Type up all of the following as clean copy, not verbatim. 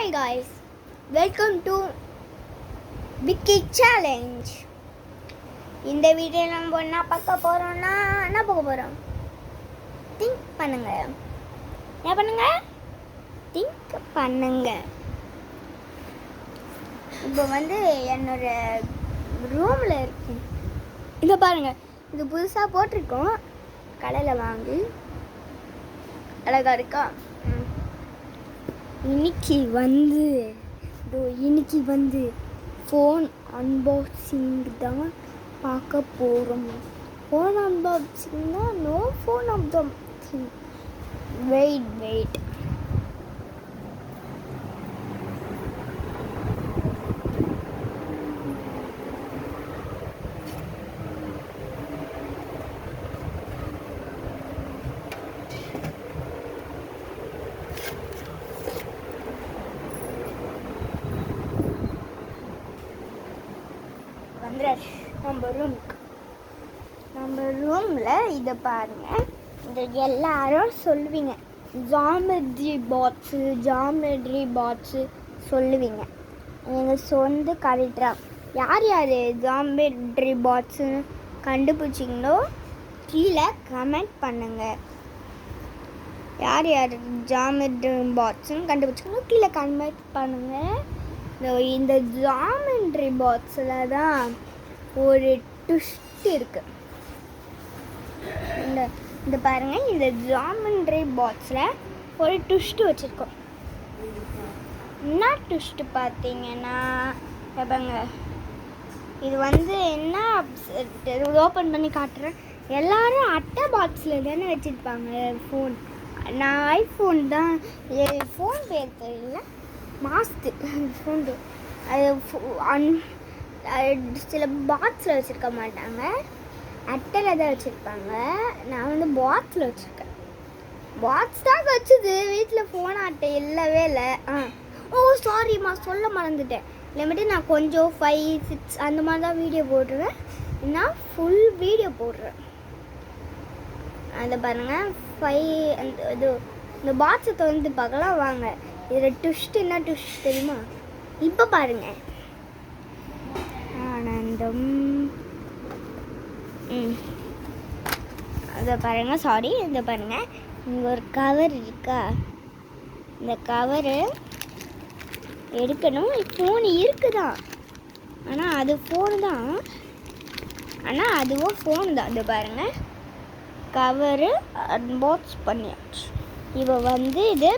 Hi guys, welcome to Vicky Challenge. இந்த video நம்ம என்ன பார்க்க போறோம் திங்க் பண்ணுங்க. என்ன பண்ணுங்க? திங்க் பண்ணுங்க. இப்போ என்னோட ரூம்ல இருக்கு. இதை பாருங்க, இது புதுசாக போட்டிருக்கோம், கடையில் வாங்கி. அழகா இருக்கா? இன்னைக்கு ஃபோன் அன்பாக்சிங் தான் பார்க்க போகிறோம். ஃபோன் அன்பாக்சிங் தான், நோ ஃபோன் அன்பாக்சிங். வெயிட் நம்ம ரூமில் இதை பாருங்க. இந்த எல்லாரும் சொல்லுவீங்க ஜாமெட்ரி பாக்ஸு சொல்லுவீங்க. நீங்கள் சொந்த கரெக்டாக யார் ஜாமெட்ரி பாக்ஸுன்னு கண்டுபிடிச்சிங்களோ கீழே கமெண்ட் பண்ணுங்கள். யார் ஜாமெட்ரி பாக்ஸுன்னு கண்டுபிடிச்சிங்களோ கீழே கமெண்ட் பண்ணுங்கள். இந்த ஜாமெட்ரி பாக்ஸில் தான் ஒரு ட்விஸ்ட் இருக்கு. இந்த பாருங்க, இந்த ஜாமெட்ரி பாக்ஸில் ஒரு ட்விஸ்ட் வச்சுருக்கோம். என்ன ட்விஸ்ட் பார்த்தீங்கன்னா, பாருங்க, இது என்ன ஓப்பன் பண்ணி காட்டுறேன். எல்லாரும் அட்டை பாக்ஸில் தானே வச்சுருப்பாங்க ஃபோன். நான் ஐஃபோன் தான், ஃபோன் பேர் தெரியல, மாஸ்து ஃபோன் பேர். அது சில பாக்ஸில் வச்சுருக்க மாட்டாங்க, அட்டையில் தான் வச்சுருப்பாங்க. நான் பாக்ஸில் வச்சுருக்கேன். பாக்ஸ் தான் வச்சுது, வீட்டில் ஃபோன் அட்டை இல்லவே இல்லை. சாரிம்மா, சொல்ல மறந்துட்டேன். இல்லைமேட்டு நான் கொஞ்சம் 5, 6 அந்த மாதிரி தான் வீடியோ போடுறேன். நான் ஃபுல் வீடியோ போடுறேன். அதை பாருங்கள், 5 இந்த பாக்ஸை திறந்து பார்க்கலாம் வாங்க. இதில் ட்விஸ்ட் என்ன ட்விஸ்ட் தெரியுமா? இப்போ பாருங்கள். ஆனந்தம். அதை பாருங்கள், சாரி, இதை பாருங்கள், இங்கே ஒரு கவர் இருக்கா? இந்த கவரு எடுக்கணும். ஃபோன் இருக்குதான், ஆனால் அது ஃபோனு தான், ஆனால் அதுவும் ஃபோன் தான். இது பாருங்கள், கவரு அன்பாக்ஸ் பண்ணியாச்சு. இப்போ இது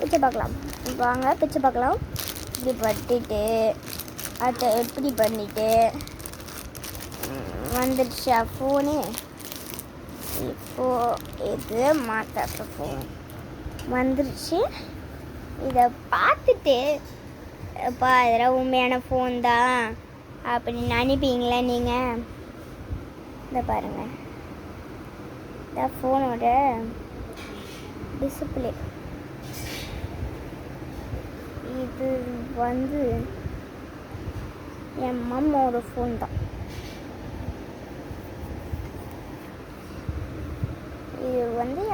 பிச்சை பார்க்கலாம் வாங்க. பிச்சை பார்க்கலாம். இப்படி பட்டிட்டு அதை எப்படி பண்ணிட்டு வந்துடுச்சா ஃபோனு. இப்போது இது மாட்டாட்ட ஃபோன் வந்துடுச்சு. இதை பார்த்துட்டு அப்பா இதெல்லாம் உண்மையான ஃபோன் தான் அப்படின்னு நினைப்பீங்களா நீங்கள்? இதை பாருங்கள், இந்த ஃபோனோட டிஸ்பிளே. இது என் மம்மாவோட ஃபோன் தான். இது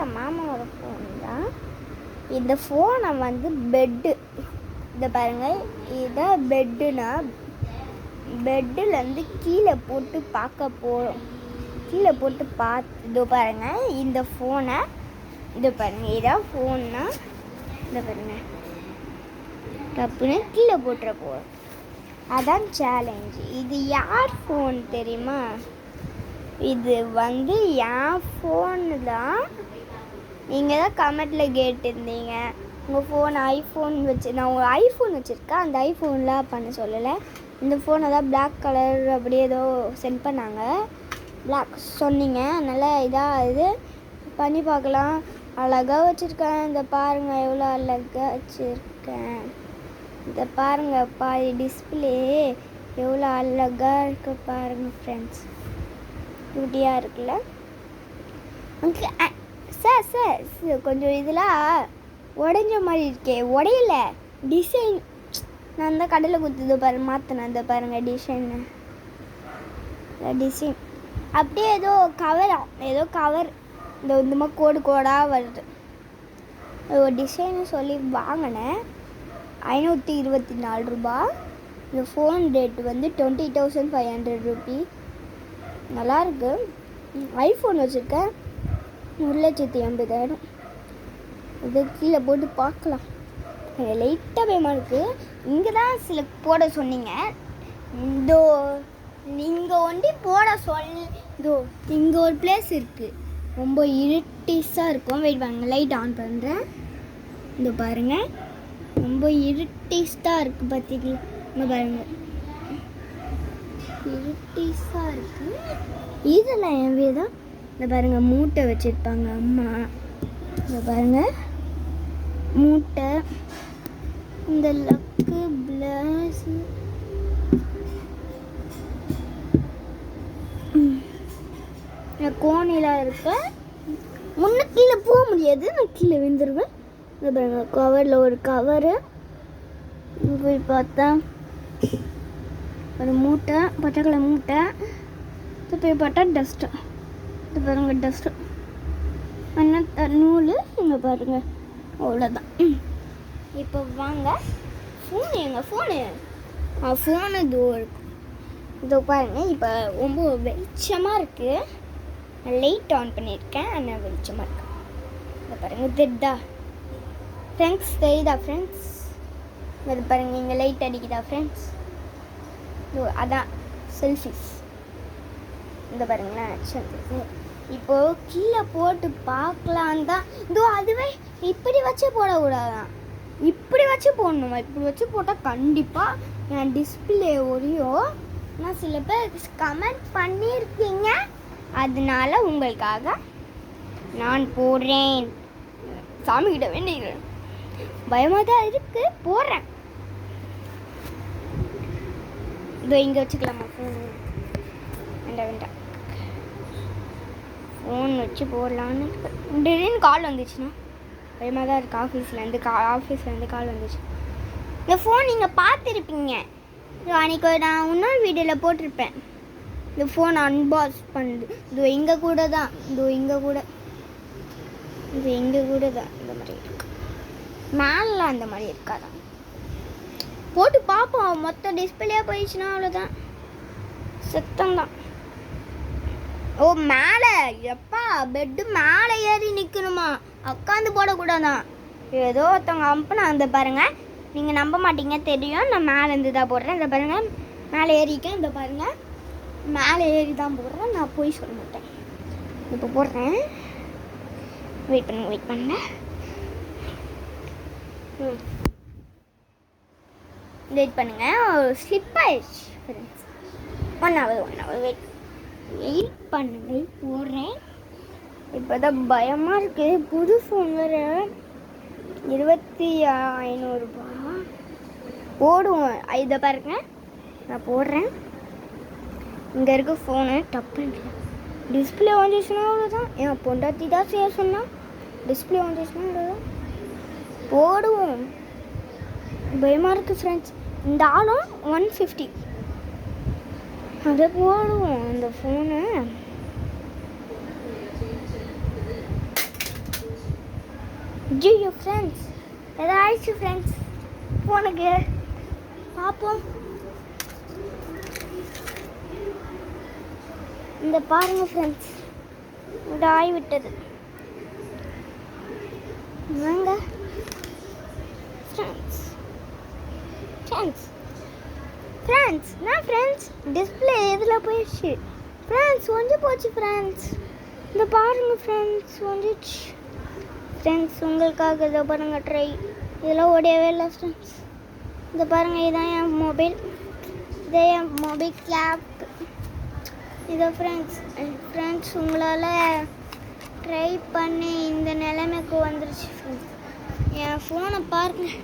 என் மாமாவோட ஃபோன் தான். இந்த ஃபோனை பெட்டு, இதை பாருங்கள், இதான் பெட்டுனா பெட்டுலேருந்து கீழே போட்டு பார்க்க போகிறோம். கீழே போட்டு இதோ பாருங்கள், இந்த ஃபோனை இதை பாருங்கள், இதான் ஃபோன்னா இதை பாருங்கள், டப்புன்னு கீழே போட்டுற போகிறோம். அதான் சேலஞ்சு. இது யார் ஃபோன் தெரியுமா? இது என் ஃபோனு தான். நீங்கள் தான் கமெண்ட்டில் கேட்டிருந்தீங்க உங்கள் ஃபோன் ஐஃபோன் நான் ஒரு ஐஃபோன் வச்சுருக்கேன், அந்த ஐஃபோனில் பண்ண சொல்லலை. இந்த ஃபோனை தான் பிளாக் கலர் அப்படியே ஏதோ சென்ட் பண்ணாங்க. பிளாக் சொன்னீங்க, நல்லா இதாக இது பண்ணி பார்க்கலாம். அழகாக வச்சுருக்கேன். இந்த பாருங்கள் எவ்வளோ அழகாக வச்சுருக்கேன். இதை பாருங்கப்பா, டிஸ்பிளே எவ்வளோ அழகாக இருக்கு பாருங்கள் ஃப்ரெண்ட்ஸ். குட்டியாக இருக்குல்ல? சார் கொஞ்சம் இதெல்லாம் உடஞ்ச மாதிரி இருக்கே. உடையல டிசைன் நான் அந்த கடையில் கொடுத்தது மாற்றினேன். அந்த பாருங்கள் டிசைன் அப்படியே ஏதோ கவர் இந்த மாதிரி கோடு கோடாக வருது. ஒரு டிசைன்னு சொல்லி வாங்கினேன். 524 ரூபா. இந்த ஃபோன் ரேட்டு வந்து 20,500 ருபி. நல்லாயிருக்கு. ஐஃபோன் வச்சுருக்கேன் 1,80,000. இதை கீழே போட்டு பார்க்கலாம். லைட்டாக பயமாக இருக்குது. இங்கே தான் சில போட சொன்னீங்க. இதோ நீங்கள் ஒண்டி போட இதோ இங்கே ஒரு பிளேஸ் இருக்குது. ரொம்ப இருட்டிஸாக இருக்கும். வெயிட் பாருங்கள், லைட் ஆன் பண்ணுறேன். இந்த பாருங்கள், ரொம்ப இருட்டிஸாக இருக்குது. பார்த்தீங்களா? இங்கே பாருங்கள், இருட்டிஸாக இருக்குது. இதெல்லாம் என் வீதான். இந்த பாருங்கள், மூட்டை வச்சுருப்பாங்க அம்மா. இந்த பாருங்கள், மூட்டை. இந்த லக்கு பிளஸ் கோணிலாம் இருப்பேன். முன்ன கீழே போக முடியாது, நான் கீழே விழுந்துருவேன். இந்த பாருங்க, கவரில் ஒரு கவரு. போய் பார்த்தா ஒரு மூட்டை, பச்சை கலர் மூட்டை. இது போய் பார்த்தா டஸ்ட்டு. இது பாருங்க, டஸ்ட்டு. என்ன நூல். இங்கே பாருங்க, அவ்வளோதான். இப்போ வாங்க, ஃபோனு எங்கள் ஃபோனு ஃபோனு இதோ இருக்கும். இதோ பாருங்கள், இப்போ ரொம்ப வெளிச்சமாக இருக்குது. நான் லைட் ஆன் பண்ணியிருக்கேன், ஆனால் வெளிச்சமாக இருக்கு. இதை பாருங்கள், தெரியுதா ஃப்ரெண்ட்ஸ்? தெரியுதா ஃப்ரெண்ட்ஸ்? இது பாருங்கள், இங்கே லைட் அடிக்குதா ஃப்ரெண்ட்ஸ்? இதோ அதான் செல்ஃபிஸ். இந்த பாருங்களேன், இப்போது கீழே போட்டு பார்க்கலாம் தான். இதோ அதுவே இப்படி வச்சு போடக்கூடாதான், இப்படி வச்சு போடணுமா? இப்படி வச்சு போட்டால் கண்டிப்பாக என் டிஸ்பிளே ஒரியும். நான் சில பேர் கமெண்ட் பண்ணியிருக்கீங்க, அதனால உங்களுக்காக நான் போடுறேன். சாமிக்கிட்ட வேண்டிக்கிறேன். பயமாக தான் இருக்குது, போடுறேன். இதோ இங்கே வச்சுக்கலாமா ஃபோன்? வேண்டாம் வேண்டாம், ஃபோன் வச்சு போடலான்னு. திடீர்னு கால் வந்துச்சுன்னா பயமாக தான் இருக்குது. ஆஃபீஸ்லேருந்து கால் வந்துச்சு. இந்த ஃபோன் நீங்கள் பார்த்துருப்பீங்க. அன்றைக்கி நான் இன்னொரு வீடியோவில் போட்டிருப்பேன். இந்த ஃபோன் அன்பாக்ஸ் பண்ணுது. இதோ இங்கே கூட தான், இதோ இங்கே கூட, இது இங்கே கூட தான் இந்த மாதிரி இருக்கு. மேலே அந்த மாதிரி இருக்காதான். போட்டு பார்ப்போம். மொத்த டிஸ்பிளே போயிடுச்சுன்னா அவ்வளோதான், சுத்தம்தான். ஓ மேலே, எப்பா பெட்டு மேலே ஏறி நிற்கணுமா? உட்காந்து போடக்கூடாதான். ஏதோ ஒருத்தவங்க அம்புனா. அந்த பாருங்கள், நீங்கள் நம்ப மாட்டீங்க, தெரியும். நான் மேலேருந்து தான் போடுறேன். இந்த பாருங்கள், மேலே ஏறிக்கேன். இந்த பாருங்கள், மேலே ஏறி தான் போடுறேன். நான் போய் சொல்ல மாட்டேன். இப்போ போடுறேன். வெயிட் பண்ணுங்க. வெயிட் பண்ணுங்க. ஸ்லிப் ஆயிடுச்சு ஃப்ரெண்ட்ஸ். 1 hour வெயிட் பண்ணுங்க. போடுறேன். இப்போ தான் பயமாக இருக்குது. புது ஃபோன் வேறு, 2,500 ரூபா. போடுவோம். இதை பாருங்க, நான் போடுறேன். இங்கே இருக்க ஃபோனு டப்பு டிஸ்பிளே வந்துச்சுன்னா அவ்வளோதான். என் பொண்டாட்டி தான் செய்ய சொன்னால், டிஸ்பிளே வந்துச்சுன்னா அவ்வளோதான். போடுவோம். பயமாக இருக்குது ஃப்ரெண்ட்ஸ். இந்த ஆளும் 150. அதை போடுவோம் அந்த ஃபோனு. ஜியோ ஃப்ரெண்ட்ஸ், எதாவது ஆயிடுச்சு ஃப்ரெண்ட்ஸ் ஃபோனுக்கு. பார்ப்போம். இந்த பாருங்கள் ஃப்ரெண்ட்ஸ், இது ஆகிவிட்டது. வாங்க ஃப்ரெண்ட்ஸ். நான் ஃப்ரெண்ட்ஸ் டிஸ்பிளே இதில் போயிடுச்சு ஃப்ரெண்ட்ஸ். ஒன்று போச்சு ஃப்ரெண்ட்ஸ். இந்த பாருங்கள் ஃப்ரெண்ட்ஸ், வந்துச்சு ஃப்ரெண்ட்ஸ். உங்களுக்காக இதை பாருங்கள், ட்ரை. இதெல்லாம் ஓடியவே இல்லை ஃப்ரெண்ட்ஸ். இதை பாருங்கள், இதுதான் என் மொபைல். இதே என் மொபைல் கேப். இதை ஃப்ரெண்ட்ஸ் உங்களால் ட்ரை பண்ணி இந்த நிலைமைக்கு வந்துருச்சு ஃப்ரெண்ட்ஸ். என் ஃபோனை பாருங்கள்,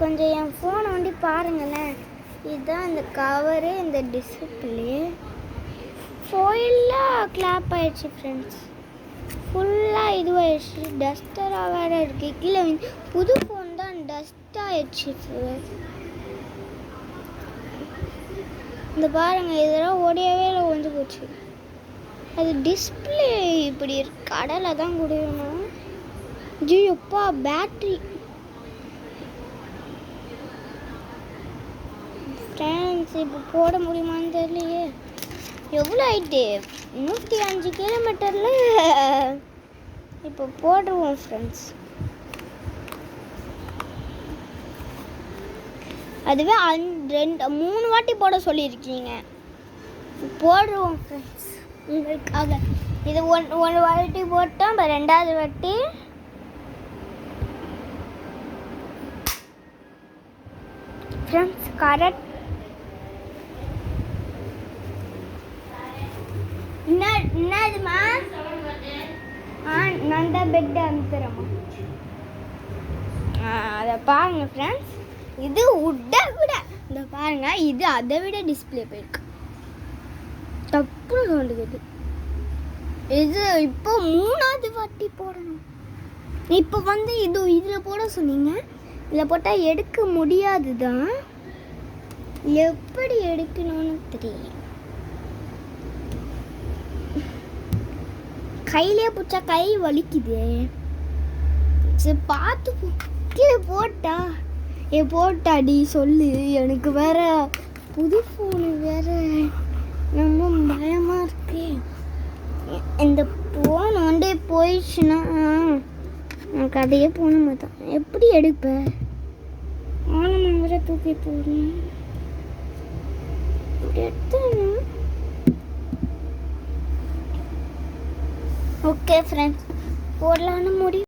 கொஞ்சம் என் ஃபோனை வந்து பாருங்களேன். இதுதான் இந்த கவரு, இந்த டிஸ்பிளே ஃபுல்லாக கிளாப் ஆகிடுச்சு ஃப்ரெண்ட்ஸ். ஃபுல்லாக இதுவாகிடுச்சு. டஸ்டராக வேறு இருக்குது. கீழே புது ஃபோன் தான் டஸ்ட் ஆகிடுச்சு. இந்த பாருங்கள், இதெல்லாம் ஓடியவே இல்லை, ஒன்று போச்சு. அது டிஸ்பிளே இப்படி இருக்கு. கடலை தான் குடிக்கணும். ஜியோப்பா பேட்ரி ஃப்ரெண்ட்ஸ் இப்போ போட முடியுமான்னு தெரியலையே. எவ்வளோ ஆயிட்டு? 105 கிலோமீட்டரில் இப்போ போடுவோம் ஃப்ரெண்ட்ஸ். அதுவே 3 வாட்டி போட சொல்லியிருக்கீங்க. போடுவோம் ஃப்ரெண்ட்ஸ் உங்களுக்காக. இது ஒரு வாட்டி போட்டோம். இப்போ 2வது வாட்டி ஃப்ரெண்ட்ஸ் கரெக்ட். என்னதுமா? நான் தான் பெட் அனுப்புகிறேம்மா. அதை பாருங்க ஃப்ரெண்ட்ஸ். இது விட இந்த பாருங்க, இது அதை விட டிஸ்பிளே போயிருக்கு. தப்பு சொல்லுது. இது இப்போ 3வது வாட்டி போடணும். இப்போ இதில் போட சொன்னீங்க. இதில் போட்டால் எடுக்க முடியாது தான். எப்படி எடுக்கணும்னு தெரியல. கையிலே பிடிச்சா கை வலிக்குது. சரி பார்த்து கீழே போட்டாடி சொல்லு. எனக்கு வேற புது ஃபோனு வேற ரொம்ப பயமா இருக்கு. இந்த ஃபோன் போயிடுச்சுன்னா எனக்கு அதையே போன மாட்டேன். எப்படி எடுப்பேன்? ஆனும் வேற தூக்கி போடணும். ஓகே ஃப்ரெண்ட்ஸ், போடலான்னு முடியும்.